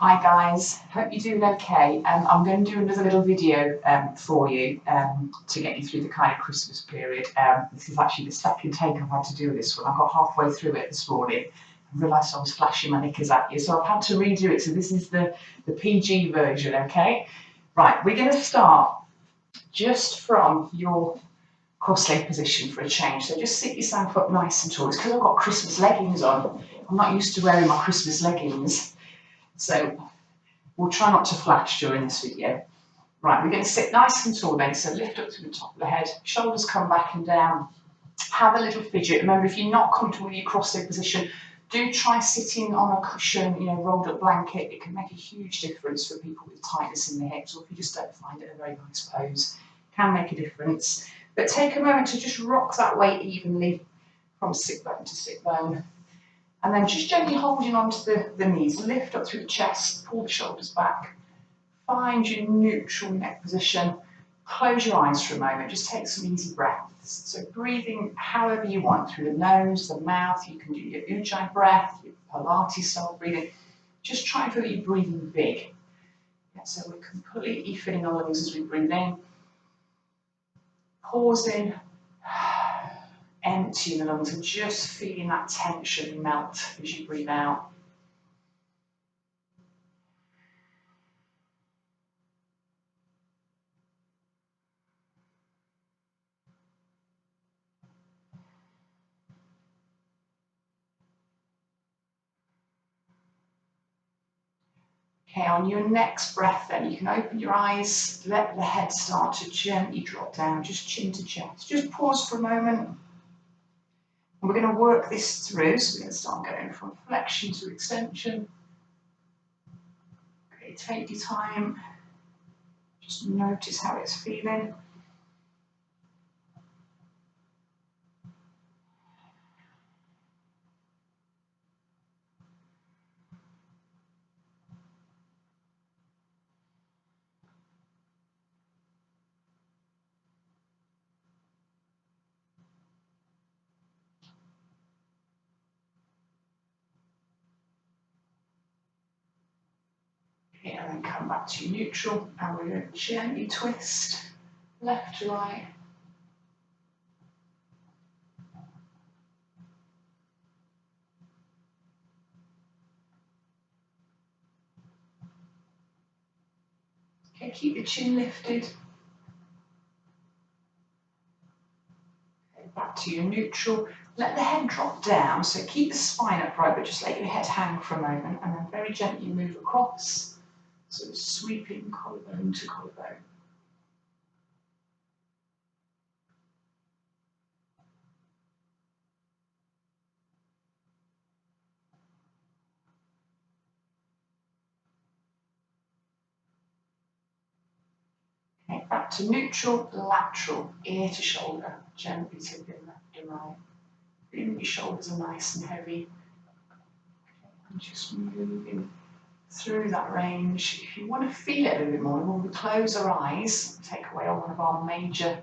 Hi guys, hope you're doing okay. I'm going to do another little video for you to get you through the kind of Christmas period. This is actually the second take I've had to do this one. I got halfway through it this morning and realised I was flashing my knickers at you, so I've had to redo it. So this is the PG version, okay? Right, we're going to start just from your cross-leg position for a change. So just sit yourself up nice and tall. It's because I've got Christmas leggings on. I'm not used to wearing my Christmas leggings. So we'll try not to flash during this video. Right, we're going to sit nice and tall then, so lift up to the top of the head, shoulders come back and down, have a little fidget. Remember, if you're not comfortable with your cross-leg position, do try sitting on a cushion, rolled up blanket. It can make a huge difference for people with tightness in the hips, or if you just don't find it a very nice pose, it can make a difference. But take a moment to just rock that weight evenly from sit bone to sit bone. And then just gently holding onto the knees, lift up through the chest, pull the shoulders back. Find your neutral neck position. Close your eyes for a moment, just take some easy breaths. So breathing however you want, through the nose, the mouth. You can do your Ujjayi breath, your Pilates style breathing. Just try and feel that you're breathing big. Yeah, so we're completely filling our lungs as we breathe in. Pausing. Emptying the lungs and just feeling that tension melt as you breathe out. Okay, on your next breath then, you can open your eyes, let the head start to gently drop down, just chin to chest. Just pause for a moment. And we're going to work this through, so we're going to start going from flexion to extension. Okay, take your time. Just notice how it's feeling. Okay, and then come back to neutral, and we're going to gently twist left to right. Okay, keep your chin lifted. Okay, back to your neutral. Let the head drop down, so keep the spine upright, but just let your head hang for a moment, and then very gently move across. So sweeping collarbone to collarbone. Okay, back to neutral, lateral, ear to shoulder, gently tipping left and right. Feeling your shoulders are nice and heavy. Okay, and just moving through that range. If you want to feel it a little bit more, when we close our eyes, take away one of our major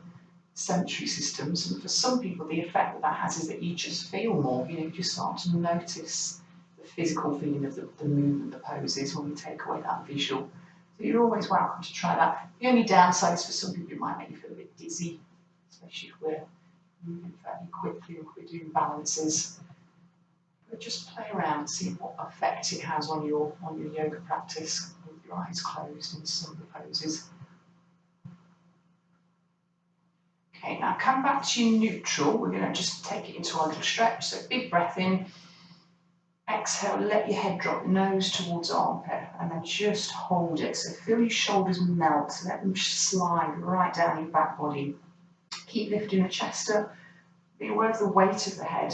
sensory systems, and for some people the effect that has is that you just feel more, you just start to notice the physical feeling of the movement, the poses, when we take away that visual. So you're always welcome to try that. The only downside is for some people it might make you feel a bit dizzy, especially if we're moving fairly quickly or if we're doing balances. But just play around and see what effect it has on your yoga practice with your eyes closed in some of the poses. Okay, now come back to your neutral. We're going to just take it into our little stretch. So big breath in. Exhale, let your head drop, nose towards armpit, and then just hold it. So feel your shoulders melt. Let them slide right down your back body. Keep lifting the chest up. Be aware of the weight of the head.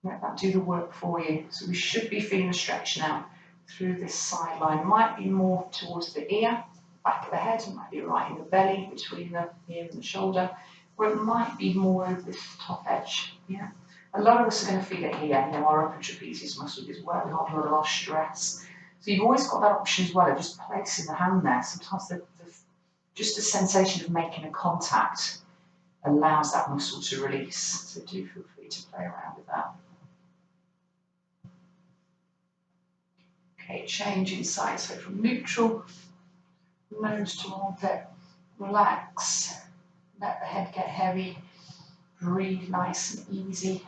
Let that do the work for you. So we should be feeling the stretch now through this side line. Might be more towards the ear, back of the head. It might be right in the belly, between the ear and the shoulder. Or it might be more over this top edge. Yeah. A lot of us are going to feel it here. Our upper trapezius muscle is where we hold a lot of our stress. So you've always got that option as well of just placing the hand there. Sometimes just a sensation of making a contact allows that muscle to release. So do feel free to play around with that. Okay, change inside, so from neutral, nose to armpit, relax, let the head get heavy, breathe nice and easy.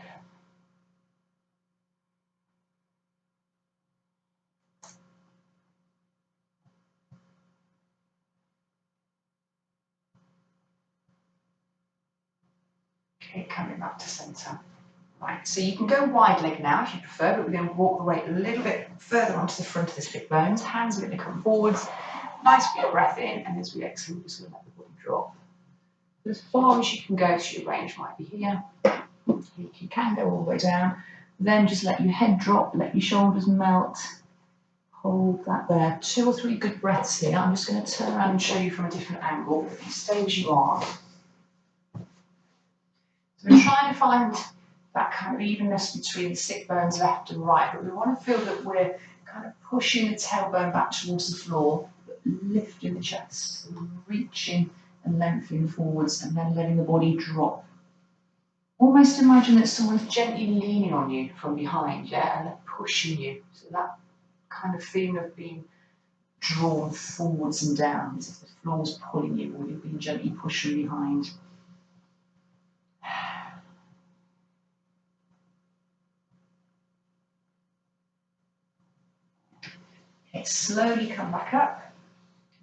Okay, coming back to centre. Right, so you can go wide leg now if you prefer, but we're going to walk the weight a little bit further onto the front of the hip bones. Hands are going to come forwards. Nice big breath in, and as we exhale, we're just going to let the body drop. As far as you can go, so your range might be here. You can go all the way down. Then just let your head drop, let your shoulders melt. Hold that there. 2 or 3 good breaths here. I'm just going to turn around and show you from a different angle. If you stay as you are. So we're trying to find that kind of evenness between the sit bones left and right, but we want to feel that we're kind of pushing the tailbone back towards the floor, but lifting the chest, reaching and lengthening forwards, and then letting the body drop. Almost imagine that someone's gently leaning on you from behind, yeah, and they're pushing you. So that kind of feeling of being drawn forwards and down, as if the floor's pulling you, or you're being gently pushed from behind. Okay, slowly come back up.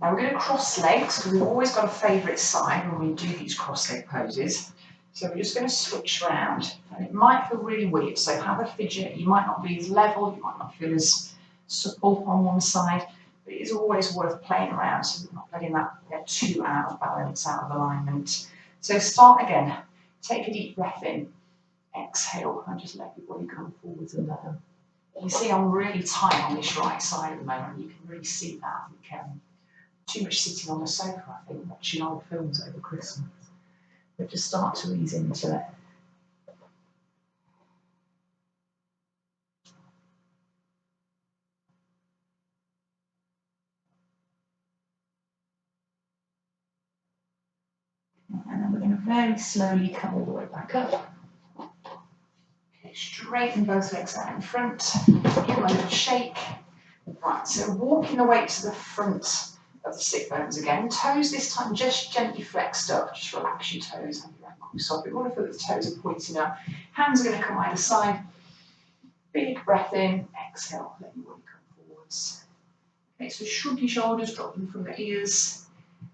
Now we're going to cross legs, because we've always got a favourite side when we do these cross leg poses. So we're just going to switch around, and it might feel really weird, so have a fidget. You might not be as level, you might not feel as supple on one side, but it is always worth playing around so we're not letting that get too out of balance, out of alignment. So start again, take a deep breath in, exhale, and just let your body come forwards and down. You see I'm really tight on this right side at the moment, you can really see that. Too much sitting on the sofa, I think, watching old films over Christmas. But just start to ease into it. And then we're going to very slowly come all the way back up. Okay, straighten both legs out in front. Give them a little shake. Right, so walking the weight to the front of the sit bones again. Toes this time just gently flexed up. Just relax your toes, have your ankles soft. We want to feel that the toes are pointing up. Hands are going to come either side. Big breath in, exhale, let your body come forwards. Okay, so shrug your shoulders, drop them from the ears.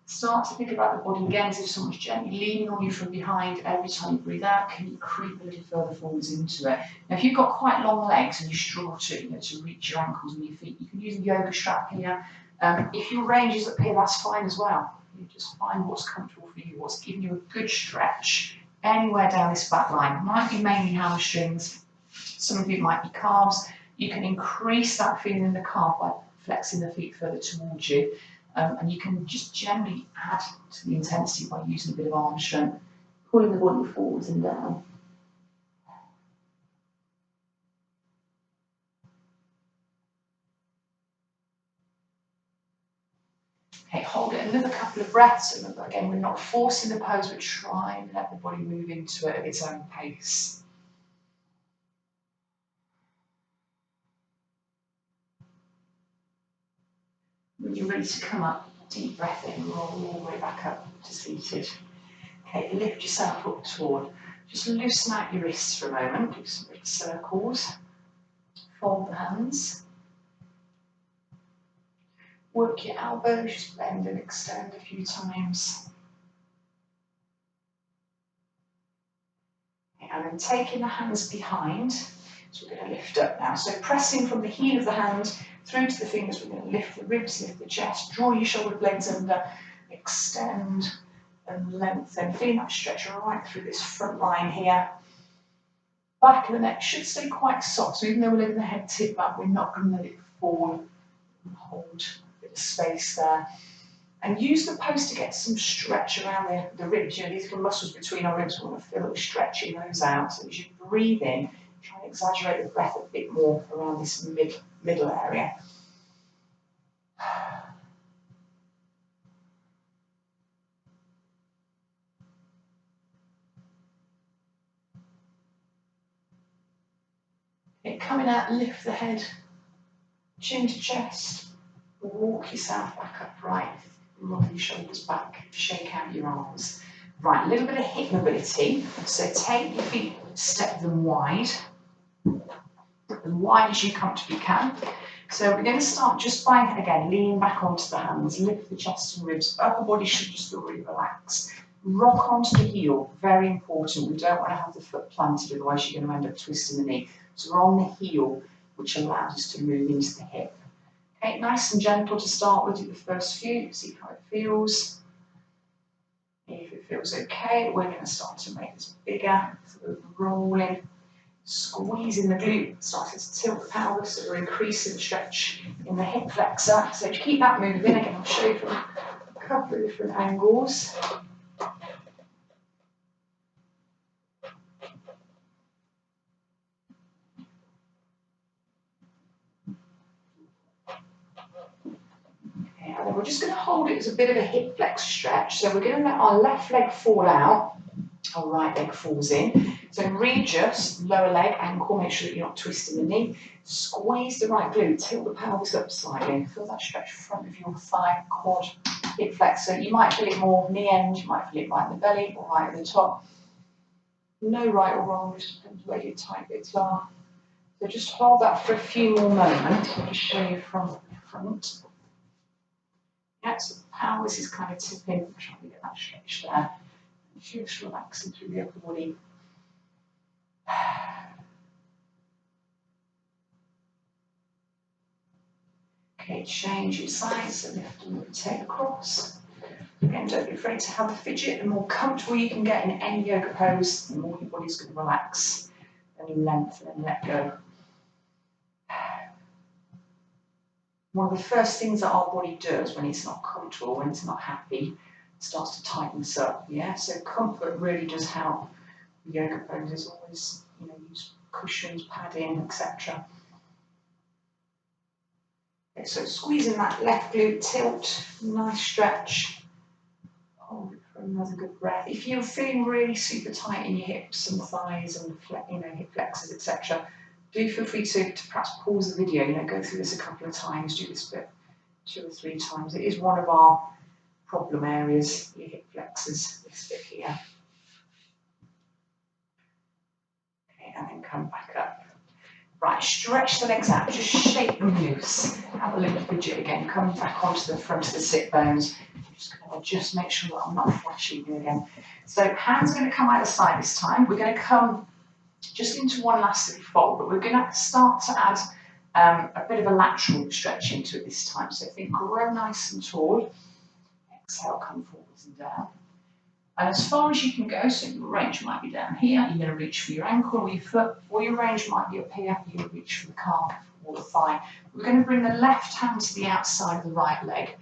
Start to think about the body again as if someone's gently leaning on you from behind. Every time you breathe out, can you creep a little further forwards into it? Now, if you've got quite long legs and you struggle to reach your ankles and your feet, you can use a yoga strap here. If your range is up here, that's fine as well. You just find what's comfortable for you, what's giving you a good stretch anywhere down this back line. It might be mainly hamstrings. Some of you might be calves. You can increase that feeling in the calf by flexing the feet further towards you. And you can just generally add to the intensity by using a bit of arm strength, pulling the body forwards and down. Okay, hold it another couple of breaths. And again, we're not forcing the pose, but try and let the body move into it at its own pace. When you're ready to come up, deep breath in, roll all the way back up to seated. Okay, lift yourself up toward. Just loosen out your wrists for a moment, do some wrist circles. Fold the hands. Work your elbows, just bend and extend a few times. Okay, and then taking the hands behind, so we're going to lift up now. So pressing from the heel of the hand through to the fingers, we're going to lift the ribs, lift the chest, draw your shoulder blades under, extend and lengthen. Feeling that stretch right through this front line here. Back of the neck should stay quite soft, so even though we're letting the head tip back, we're not going to let it fall. And hold a bit of space there. And use the pose to get some stretch around the ribs. You know, these little muscles between our ribs, we want to feel that we're stretching those out. So as you breathe in, try and exaggerate the breath a bit more around this middle area. Okay, coming out, lift the head chin to chest, walk yourself back upright, roll your shoulders back, shake out your arms. Right, a little bit of hip mobility. So take your feet, step them wide, as wide as you comfortably can. So we're going to start just by, again, leaning back onto the hands, lift the chest and ribs, upper body should just feel really relaxed. Rock onto the heel, very important. We don't want to have the foot planted, otherwise you're going to end up twisting the knee. So we're on the heel, which allows us to move into the hip. Okay, nice and gentle to start with, do the first few, see how it feels. If it feels okay, we're going to start to make this bigger, sort of rolling, squeezing the glute, starting to tilt the pelvis, so we're increasing the stretch in the hip flexor. So to keep that moving, again, I'll show you from a couple of different angles. And then we're just going to hold it as a bit of a hip flexor stretch. So we're going to let our left leg fall out, our right leg falls in. So readjust, lower leg, ankle, make sure that you're not twisting the knee. Squeeze the right glute, tilt the pelvis up slightly. Feel that stretch front of your thigh, quad, hip flexor. You might feel it more knee end, you might feel it right in the belly or right at the top. No right or wrong, just depends where your tight bits are. So just hold that for a few more moments. I'll just show you from the front. Yeah, so the pelvis is kind of tipping, trying to get that stretch there. Just relaxing through the upper body. Okay, change your sides, so lift and rotate across. Again, don't be afraid to have a fidget. The more comfortable you can get in any yoga pose, the more your body's going to relax and lengthen and let go. One of the first things that our body does when it's not comfortable, when it's not happy, starts to tighten us up. Yeah, so comfort really does help. Yoga poses always, use cushions, padding, etc. Okay, so squeezing that left glute, tilt, nice stretch. Hold it for another good breath. If you're feeling really super tight in your hips and thighs and hip flexors, etc., do feel free to perhaps pause the video. Go through this a couple of times. Do this bit 2 or 3 times. It is one of our problem areas. Your hip flexors. This bit here. Okay, and then come back up. Right, stretch the legs out. Just shake them loose. Have a little fidget again. Come back onto the front of the sit bones. Just going to just make sure that I'm not flashing you again. So hands are going to come out the side this time. We're going to come just into one last little fold, but we're going to start to add a bit of a lateral stretch into it this time. So think grow nice and tall. Exhale, come forwards and down. And as far as you can go, so your range might be down here, you're going to reach for your ankle or your foot, or your range might be up here, you're going to reach for the calf or the thigh. We're going to bring the left hand to the outside of the right leg.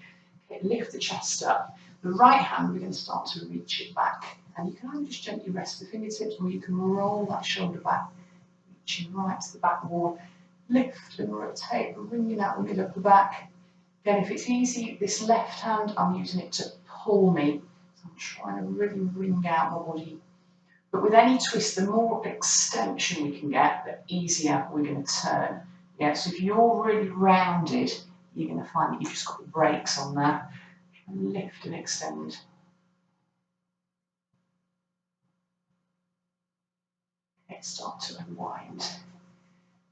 Okay, lift the chest up. The right hand, we're going to start to reach it back. And you can either just gently rest the fingertips, or you can roll that shoulder back, reaching right to the back wall. Lift and rotate, bringing out the mid upper back. Again, if it's easy, this left hand, I'm using it to pull me. So I'm trying to really wring out my body. But with any twist, the more extension we can get, the easier we're going to turn. Yeah, so if you're really rounded, you're going to find that you've just got the brakes on that. Lift and extend. Start to unwind.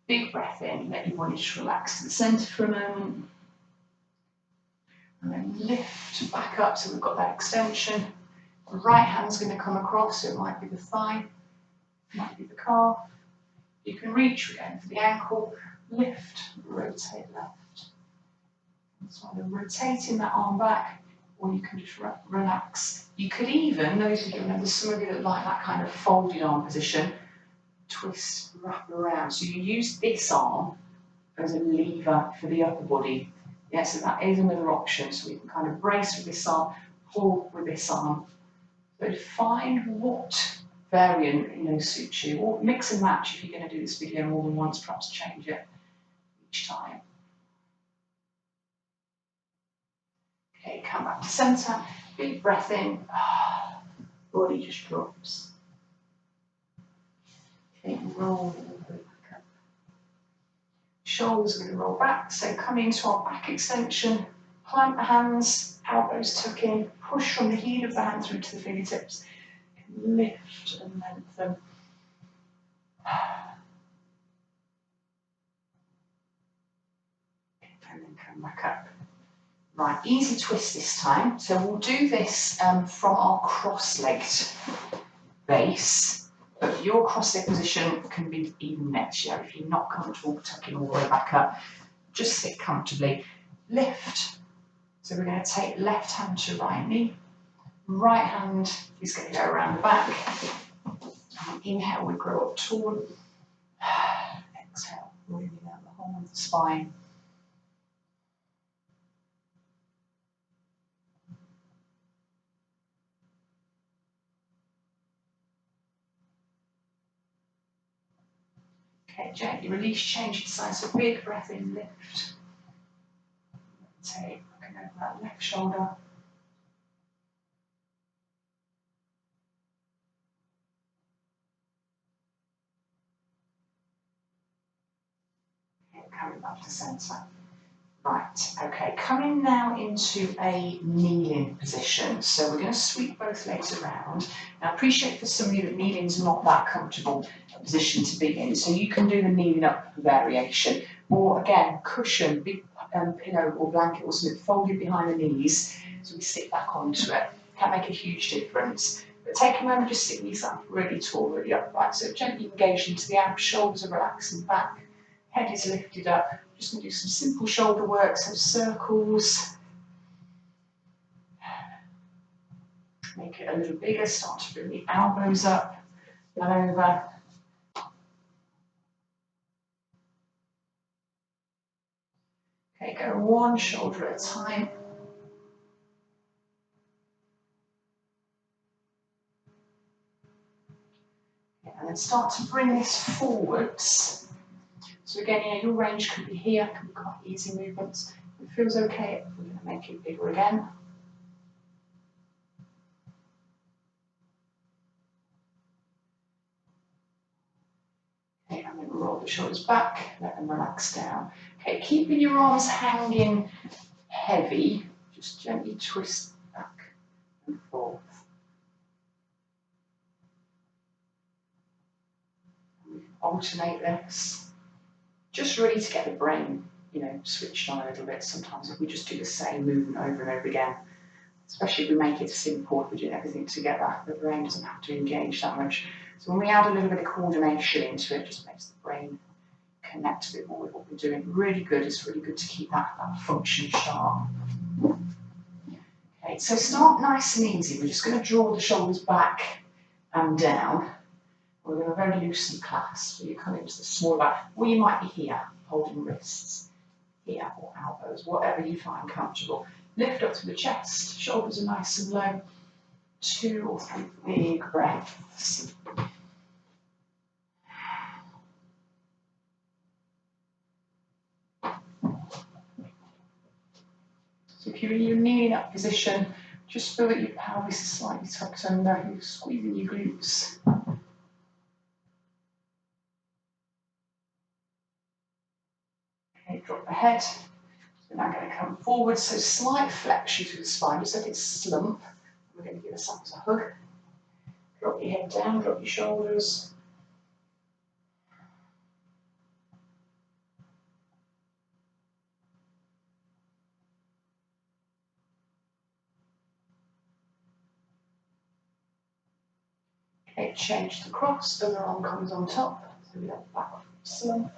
Big breath in, let your body just relax to the centre for a moment. And then lift back up so we've got that extension. The right hand's going to come across, so it might be the thigh, it might be the calf. You can reach again for the ankle, lift, rotate left. So either rotating that arm back, or you can just relax. You could even, those of you remember, some of you that like that kind of folded arm position, twist, wrap around. So you use this arm as a lever for the upper body. Yeah, so that is another option. So we can kind of brace with this arm, pull with this arm. So find what variant suits you, or mix and match if you're going to do this video more than once. Perhaps change it each time. Okay, come back to centre. Big breath in. Body just drops. Okay, roll all the way back up. shoulders are going to roll back. So come into our back extension, plant the hands, elbows tuck in, push from the heel of the hand through to the fingertips, lift and lengthen. And then come back up. Right, easy twist this time. So we'll do this from our cross-legged base, but your cross-legged position can be even next year. If you're not comfortable tucking all the way back up, just sit comfortably. Lift. So we're going to take left hand to right knee. Right hand is going to go around the back. Inhale, we grow up tall. Exhale, breathing out the whole of the spine. Okay, gently release, change the side. So big breath in, lift. Take, looking over that left shoulder. Okay, coming back to centre. Right, okay, coming now into a kneeling position. So we're going to sweep both legs around. Now, I appreciate for some of you that kneeling's not that comfortable a position to be in, so you can do the kneeling up variation. Or again, cushion, big pillow or blanket or something folded behind the knees, so we sit back onto it. Can make a huge difference. But take a moment, just sitting yourself really tall, really upright. So gently engage into the abs, shoulders are relaxing back, head is lifted up. Just going to do some simple shoulder work, so circles. Make it a little bigger, start to bring the elbows up and over. Okay, go one shoulder at a time. Okay, and then start to bring this forwards. So again, your range could be here, could be quite easy movements. If it feels okay, we're going to make it bigger again. Okay, I'm going to roll the shoulders back, let them relax down. Okay, keeping your arms hanging heavy, just gently twist back and forth. And we can alternate this. Just really to get the brain, switched on a little bit. Sometimes if we just do the same movement over and over again, especially if we make it simple, if we're doing everything together, the brain doesn't have to engage that much. So when we add a little bit of coordination into it, it just makes the brain connect a bit more with what we're doing. Really good. It's really good to keep that function sharp. Okay, so start nice and easy. We're just going to draw the shoulders back and down. We're going to very loosely clasp, so you come into the smaller back, or you might be here, holding wrists, here, or elbows, whatever you find comfortable. Lift up through the chest, shoulders are nice and low. 2 or 3 big breaths. So if you're in your kneeling up position, just feel that your pelvis is slightly tucked under, you're squeezing your glutes. Okay, drop the head. So we're now going to come forward, so slight flexion through the spine, just like it's slump. We're going to give ourselves a hug. Drop your head down, drop your shoulders. Okay, change the cross, other arm comes on top, so we have back slump.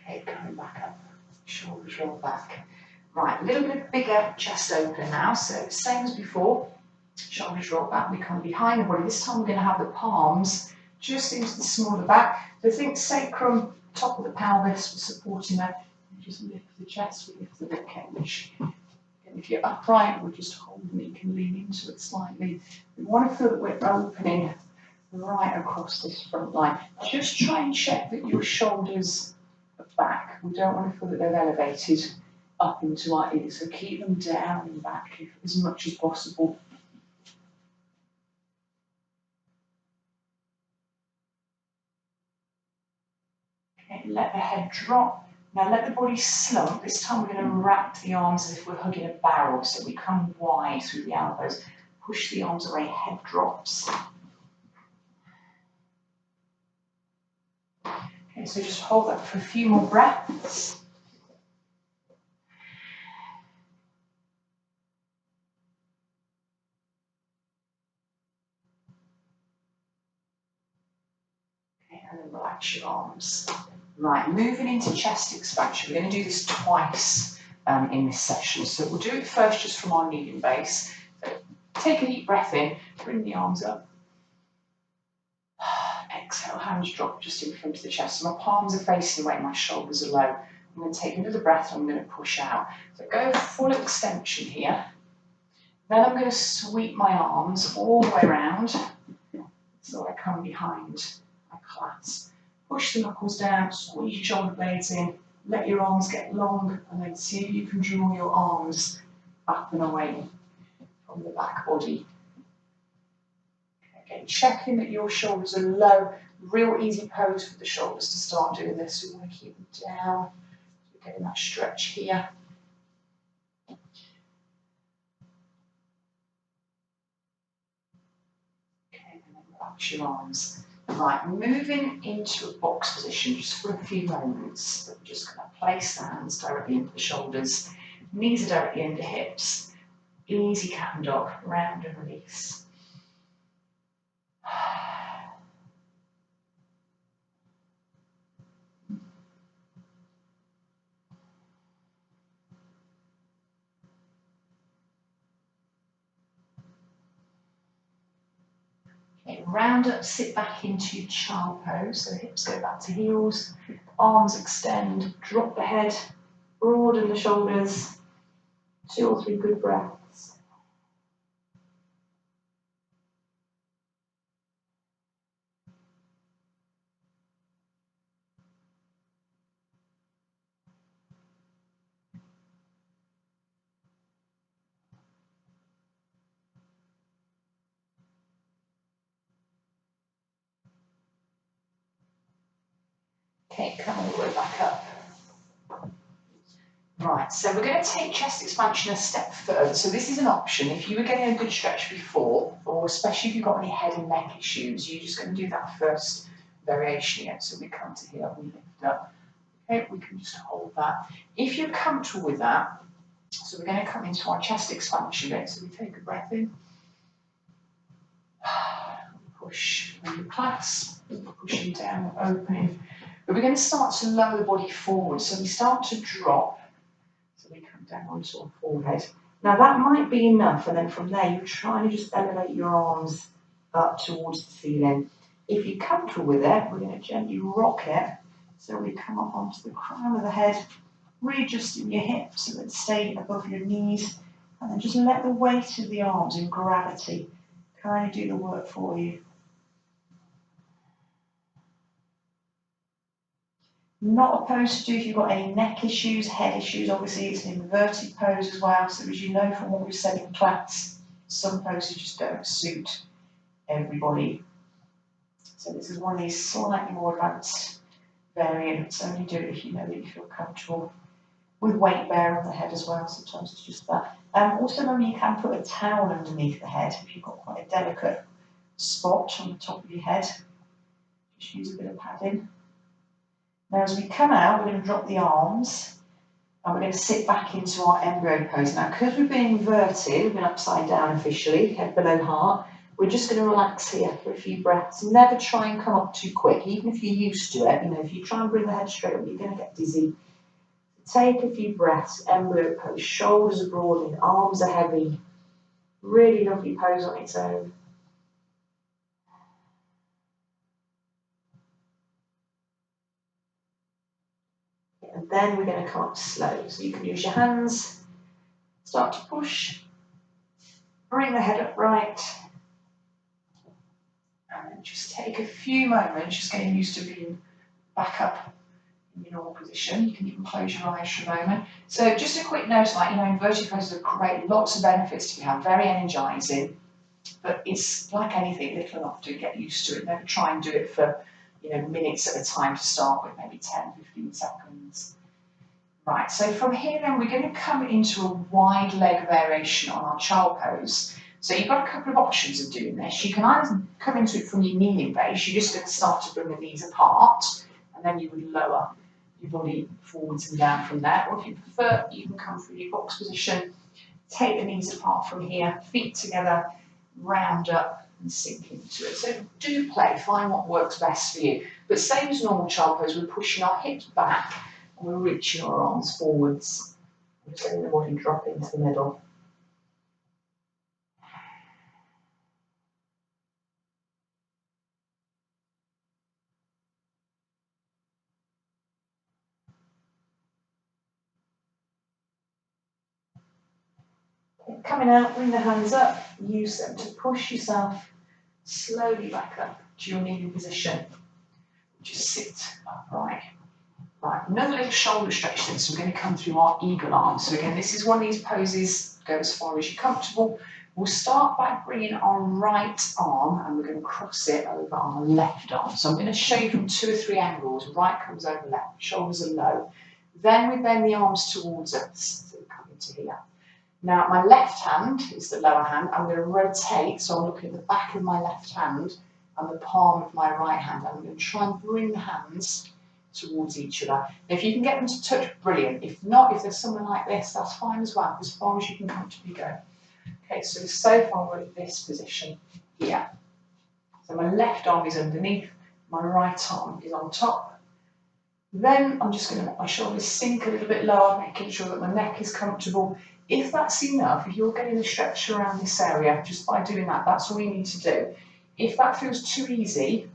Okay, coming back up, shoulders roll back. Right, a little bit bigger chest open now, so same as before, shoulders roll back, we come behind the body. This time we're going to have the palms just into the small of the back. So think sacrum, top of the pelvis, we're supporting that. We just lift the chest, we lift the rib cage. And if you're upright, we're just holding it, you can lean into it slightly. We want to feel that we're opening right across this front line. Just try and check that your shoulders are back. We don't want to feel that they're elevated up into our ears. So keep them down and back as much as possible. Okay, let the head drop. Now let the body slump. This time we're going to wrap the arms as if we're hugging a barrel. So we come wide through the elbows. Push the arms away, head drops. Okay, so just hold that for a few more breaths. Okay, and then relax your arms. Right, moving into chest expansion. We're going to do this twice in this session. So we'll do it first just from our kneeling base. So take a deep breath in, bring the arms up. Exhale, hands drop just in front of the chest. So my palms are facing away, my shoulders are low. I'm going to take another breath and I'm going to push out. So go full extension here. Then I'm going to sweep my arms all the way around. So I come behind, I clasp. Push the knuckles down, squeeze your shoulder blades in, let your arms get long, and then see if you can draw your arms up and away from the back body. Okay, checking that your shoulders are low. Real easy pose for the shoulders to start doing this. We want to keep them down. We're getting that stretch here. Okay, and then relax your arms. Right, moving into a box position just for a few moments. We're just going to place the hands directly into the shoulders. Knees are directly under hips. Easy cat and dog, round and release. Okay, round up, sit back into child pose. So hips go back to heels, arms extend, drop the head, broaden the shoulders. 2 or 3 good breaths. Okay, come all the way back up. Right, so we're going to take chest expansion a step further. So this is an option. If you were getting a good stretch before, or especially if you've got any head and neck issues, you're just going to do that first variation again. So we come to here, we lift up. Okay, we can just hold that. If you're comfortable with that, so we're going to come into our chest expansion again. So we take a breath in. Push, and we clasp, pushing down, opening. But we're going to start to lower the body forward. So we start to drop. So we come down onto our forehead. Now that might be enough, and then from there you're trying to just elevate your arms up towards the ceiling. If you're comfortable with it, we're going to gently rock it. So we come up onto the crown of the head, readjusting your hips so that they stay above your knees, and then just let the weight of the arms and gravity kind of do the work for you. Not a pose to do if you've got any neck issues, head issues. Obviously, it's an inverted pose as well. So as you know from what we've said in class, some poses just don't suit everybody. So this is one of these slightly more advanced variants. Only do it if you know that you feel comfortable. With weight bearing on the head as well. Sometimes it's just that. Also, remember you can put a towel underneath the head if you've got quite a delicate spot on the top of your head. Just use a bit of padding. Now as we come out, we're going to drop the arms and we're going to sit back into our embryo pose. Now because we've been inverted, we've been upside down officially, head below heart, we're just going to relax here for a few breaths. Never try and come up too quick, even if you're used to it. You know, if you try and bring the head straight up, you're going to get dizzy. Take a few breaths, embryo pose, shoulders are broadening, arms are heavy. Really lovely pose on its own. And then we're going to come up slow. So you can use your hands, start to push, bring the head upright, and then just take a few moments, just getting used to being back up in your normal position. You can even close your eyes for a moment. So just a quick note, like, inverted poses are great, lots of benefits to be had, very energising, but it's like anything, little enough to get used to it. Never try and do it for, minutes at a time to start with, maybe 10, 15 seconds. Right, so from here then we're going to come into a wide leg variation on our child pose. So you've got a couple of options of doing this. You can either come into it from your kneeling base, you're just going to start to bring the knees apart, and then you would lower your body forwards and down from there. Or if you prefer, you can come through your box position, take the knees apart from here, feet together, round up and sink into it. So do play, find what works best for you. But same as normal child pose, we're pushing our hips back and we're reaching our arms forwards. We're just letting the body drop into the middle. Coming out, bring the hands up, use them to push yourself slowly back up to your kneeling position. Just sit upright. Right, another little shoulder stretch then, so we're going to come through our eagle arm. So again, this is one of these poses, go as far as you're comfortable. We'll start by bringing our right arm and we're going to cross it over our left arm. So I'm going to show you from 2 or 3 angles. Right comes over left, shoulders are low. Then we bend the arms towards us, so we come into here. Now my left hand is the lower hand. I'm going to rotate, so I'm looking at the back of my left hand and the palm of my right hand. I'm going to try and bring the hands towards each other. If you can get them to touch, brilliant. If not, if there's someone like this, that's fine as well, as far as you can comfortably go. Okay, so far we're at this position here. So my left arm is underneath, my right arm is on top. Then I'm just going to let my shoulders sink a little bit lower, making sure that my neck is comfortable. If that's enough, if you're getting a stretch around this area, just by doing that, that's all you need to do. If that feels too easy,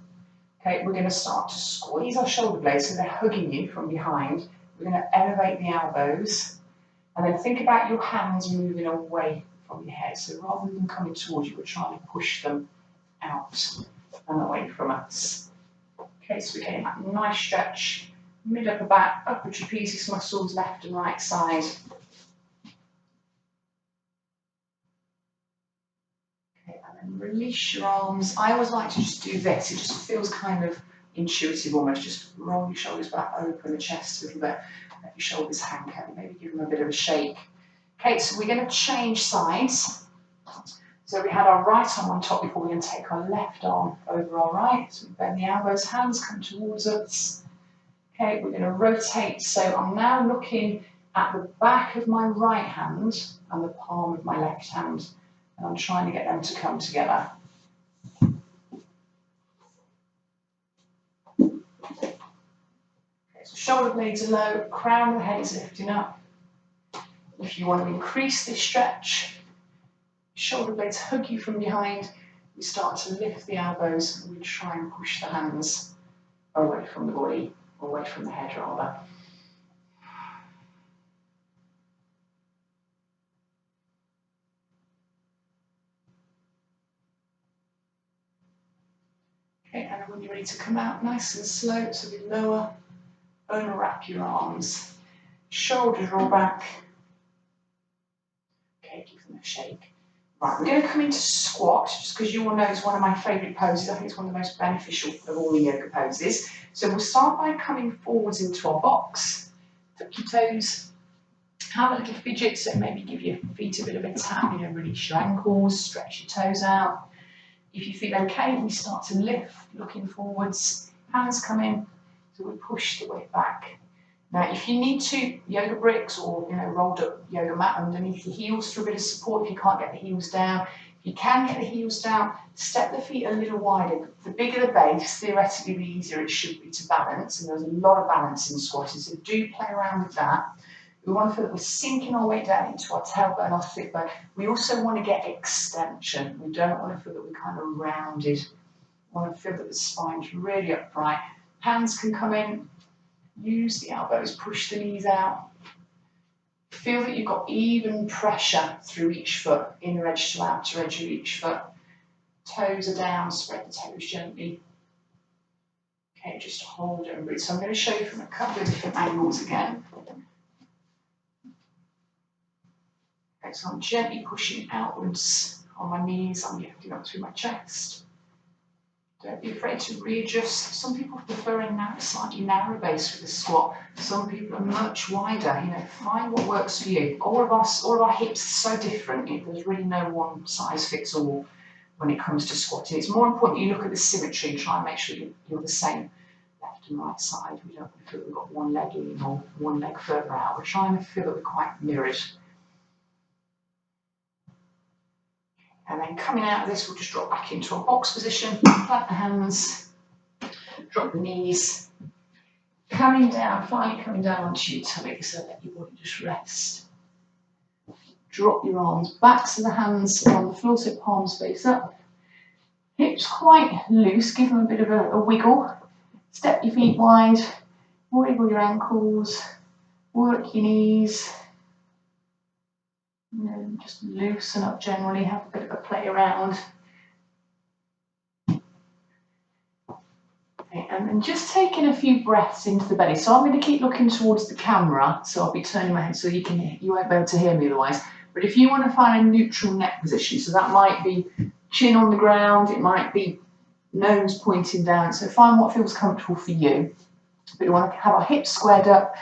okay, we're going to start to squeeze our shoulder blades so they're hugging you from behind. We're going to elevate the elbows and then think about your hands moving away from your head. So rather than coming towards you, we're trying to push them out and away from us. Okay, so we're getting that nice stretch, mid upper back, upper trapezius muscles, left and right side. And release your arms. I always like to just do this. It just feels kind of intuitive almost. Just roll your shoulders back, open the chest a little bit. Let your shoulders hang out. Maybe give them a bit of a shake. Okay, so we're going to change sides. So we had our right arm on top before. We're going to take our left arm over our right. So we bend the elbows, hands come towards us. Okay, we're going to rotate. So I'm now looking at the back of my right hand and the palm of my left hand. And I'm trying to get them to come together. Okay, so shoulder blades are low, crown of the head is lifting up. If you want to increase this stretch, shoulder blades hug you from behind, we start to lift the elbows and we try and push the hands away from the body, away from the head rather. Okay, and then when you're ready to come out, nice and slow, so we lower, unwrap your arms, shoulders roll back. Okay, give them a shake. Right, we're going to come into squat, just because you will know it's one of my favourite poses. I think it's one of the most beneficial of all the yoga poses. So we'll start by coming forwards into our box, tuck your toes, have a little fidget, so maybe give your feet a bit of a tap, release your ankles, stretch your toes out. If you feel okay, we start to lift, looking forwards, hands come in, so we push the weight back. Now, if you need to, yoga bricks or rolled up yoga mat underneath your heels for a bit of support if you can't get the heels down. If you can get the heels down, step the feet a little wider. The bigger the base, theoretically the easier it should be to balance, and there's a lot of balance in squatting, so do play around with that. We want to feel that we're sinking our weight down into our tailbone, our sit bone. We also want to get extension. We don't want to feel that we're kind of rounded. We want to feel that the spine's really upright. Hands can come in, use the elbows, push the knees out. Feel that you've got even pressure through each foot, inner edge to outer edge of each foot. Toes are down, spread the toes gently. Okay, just hold it and breathe. So I'm going to show you from a couple of different angles again. Okay, so I'm gently pushing outwards on my knees. I'm lifting up through my chest. Don't be afraid to readjust. Some people prefer a slightly narrow base for the squat. Some people are much wider. You know, find what works for you. All of our hips are so different. There's really no one size fits all when it comes to squatting. It's more important you look at the symmetry and try and make sure you're the same left and right side. We don't want to feel that we've got one leg in or one leg further out. We're trying to feel that we're quite mirrored. And then coming out of this, we'll just drop back into a box position, plant the hands, drop the knees, coming down, finally coming down onto your tummy, so let your body just rest. Drop your arms, backs of the hands on the floor, so palms face up. Hips quite loose, give them a bit of a wiggle. Step your feet wide, wiggle your ankles, work your knees. You know, just loosen up generally, have a bit of a play around. Okay, and then just taking a few breaths into the belly. So I'm going to keep looking towards the camera, so I'll be turning my head so you won't be able to hear me otherwise. But if you want to find a neutral neck position, so that might be chin on the ground, it might be nose pointing down, so find what feels comfortable for you. But we want to have our hips squared up.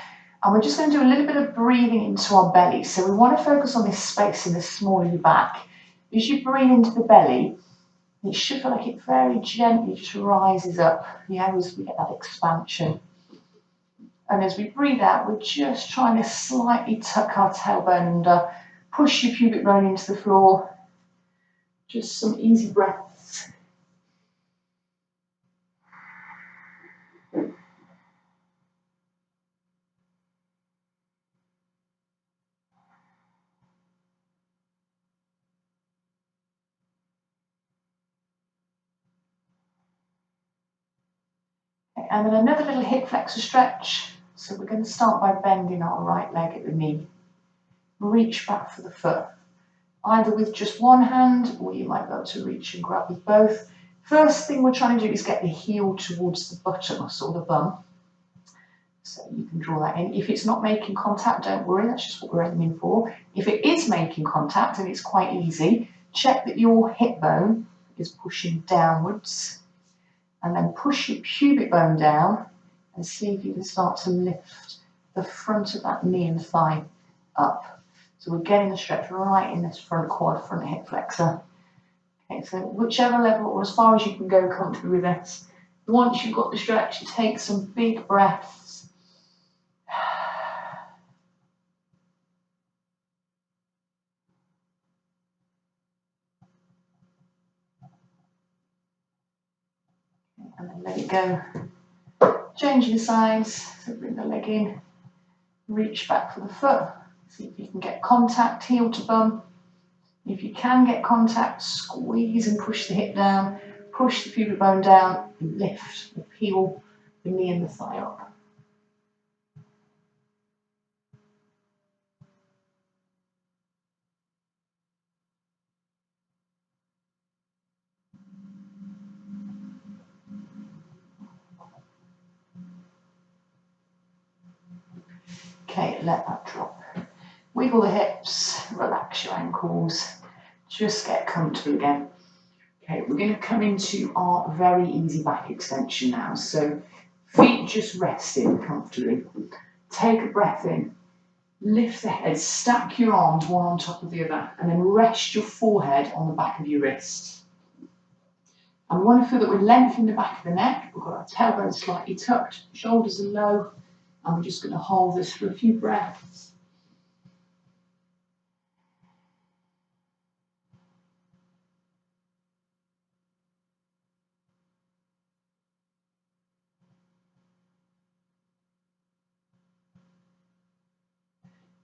And we're just going to do a little bit of breathing into our belly. So we want to focus on this space in the small of your back. As you breathe into the belly, it should feel like it very gently just rises up, as we get that expansion. And as we breathe out, we're just trying to slightly tuck our tailbone under, push your pubic bone into the floor. Just some easy breaths. And then another little hip flexor stretch. So we're going to start by bending our right leg at the knee. Reach back for the foot, either with just one hand, or you might be able to reach and grab with both. First thing we're trying to do is get the heel towards the buttock muscle, the bum. So you can draw that in. If it's not making contact, don't worry, that's just what we're aiming for. If it is making contact, and it's quite easy, check that your hip bone is pushing downwards. And then push your pubic bone down and see if you can start to lift the front of that knee and thigh up. So we're getting the stretch right in this front quad, front hip flexor. Okay, so whichever level or as far as you can go comfortably with this. Once you've got the stretch, take some big breaths. And then let it go. Change your sides, so bring the leg in, reach back for the foot, see if you can get contact, heel to bum. If you can get contact, squeeze and push the hip down, push the pubic bone down, and lift or peel the knee and the thigh up. Okay, let that drop. Wiggle the hips, relax your ankles, just get comfortable again. Okay, we're going to come into our very easy back extension now. So feet just resting comfortably. Take a breath in, lift the head, stack your arms one on top of the other, and then rest your forehead on the back of your wrists. And we want to feel that we're lengthening the back of the neck. We've got our tailbone slightly tucked, shoulders are low, and we're just going to hold this for a few breaths.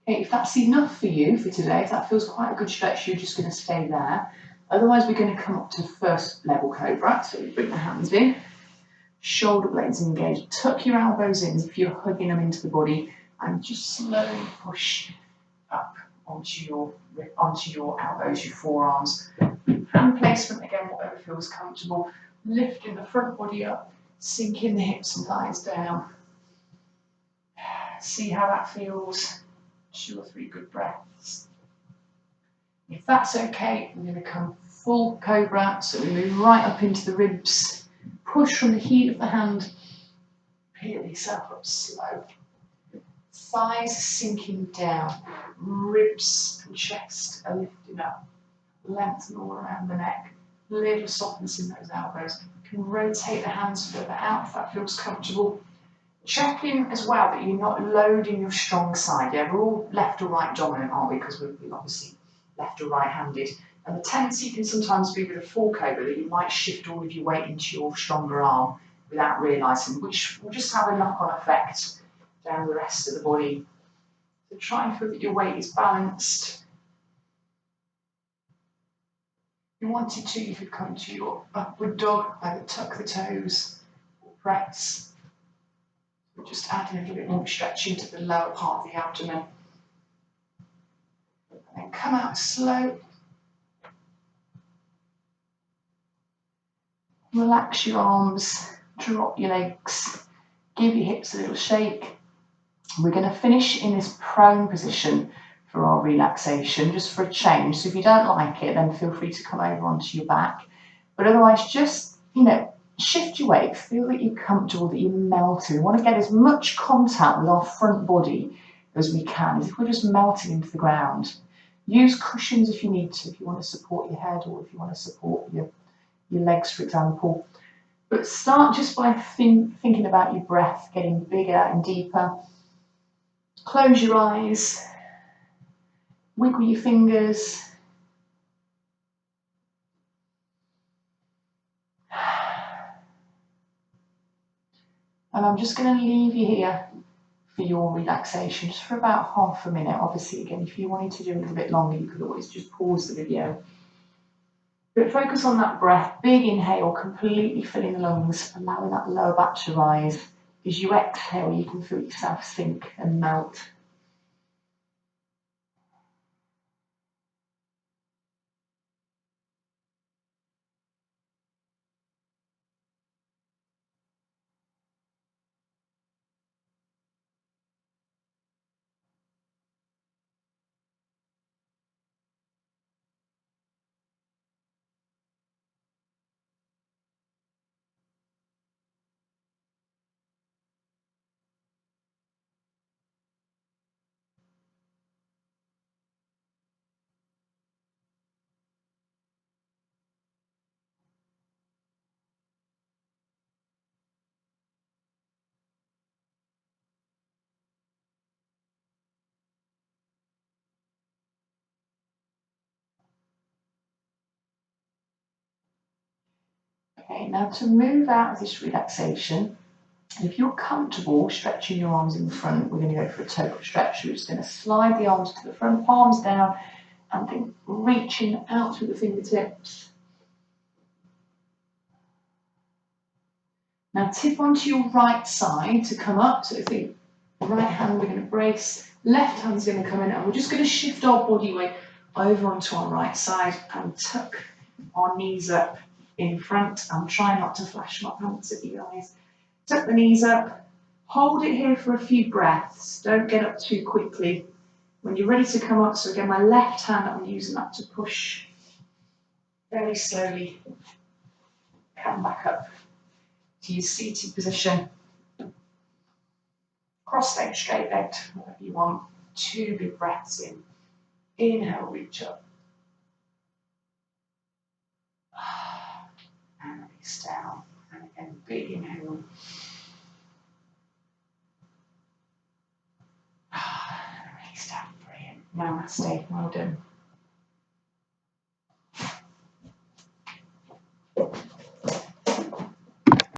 Okay, if that's enough for you for today, if that feels quite a good stretch, you're just going to stay there. Otherwise, we're going to come up to first level cobra. So we bring the hands in, shoulder blades engaged, tuck your elbows in if you're hugging them into the body, and just slowly push up onto your elbows, your forearms. Hand placement, again, whatever feels comfortable. Lifting the front body up, Sinking the hips and thighs down. See how that feels. 2 or 3 good breaths. If that's okay, we're going to come full cobra, so we move right up into the ribs. Push from the heel of the hand. Peel yourself up slow. Thighs sinking down. Ribs and chest are lifting up. Lengthen all around the neck. Little softness in those elbows. You can rotate the hands further out if that feels comfortable. Check in as well that you're not loading your strong side. Yeah, we're all left or right dominant, aren't we? Because we're obviously left or right-handed. And the tendency can sometimes be with a full cobra that you might shift all of your weight into your stronger arm without realising, which will just have a knock-on effect down the rest of the body. So try and feel that your weight is balanced. If you wanted to, you could come to your upward dog, either tuck the toes or press. Just add a little bit more stretching to the lower part of the abdomen. And then come out slow. Relax your arms, drop your legs, give your hips a little shake. We're going to finish in this prone position for our relaxation, just for a change. So if you don't like it, then feel free to come over onto your back. But otherwise, just, shift your weight, feel that you're comfortable, that you're melting. We want to get as much contact with our front body as we can, as if we're just melting into the ground. Use cushions if you need to, if you want to support your head or if you want to support your legs, for example. But start just by thinking about your breath getting bigger and deeper. Close your eyes, wiggle your fingers. And I'm just going to leave you here for your relaxation, just for about half a minute. Obviously, again, if you wanted to do a little bit longer, you could always just pause the video. But focus on that breath. Big inhale, completely filling the lungs, allowing that lower back to rise. As you exhale, you can feel yourself sink and melt. Okay, now to move out of this relaxation, if you're comfortable stretching your arms in front, we're going to go for a total stretch. We're just going to slide the arms to the front, palms down, and then reaching out through the fingertips. Now tip onto your right side to come up. So think right hand we're going to brace, left hand's going to come in, and we're just going to shift our body weight over onto our right side and tuck our knees up in front. I'm trying not to flash my pants at you guys. Tuck the knees up, hold it here for a few breaths. Don't get up too quickly. When you're ready to come up, so again, my left hand, I'm using that to push very slowly. Come back up to your seated position. Cross-legged, straight-legged, whatever you want. 2 big breaths in. Inhale, reach up. And release down. And again, big inhale. And release down. Brilliant. Namaste. Well done.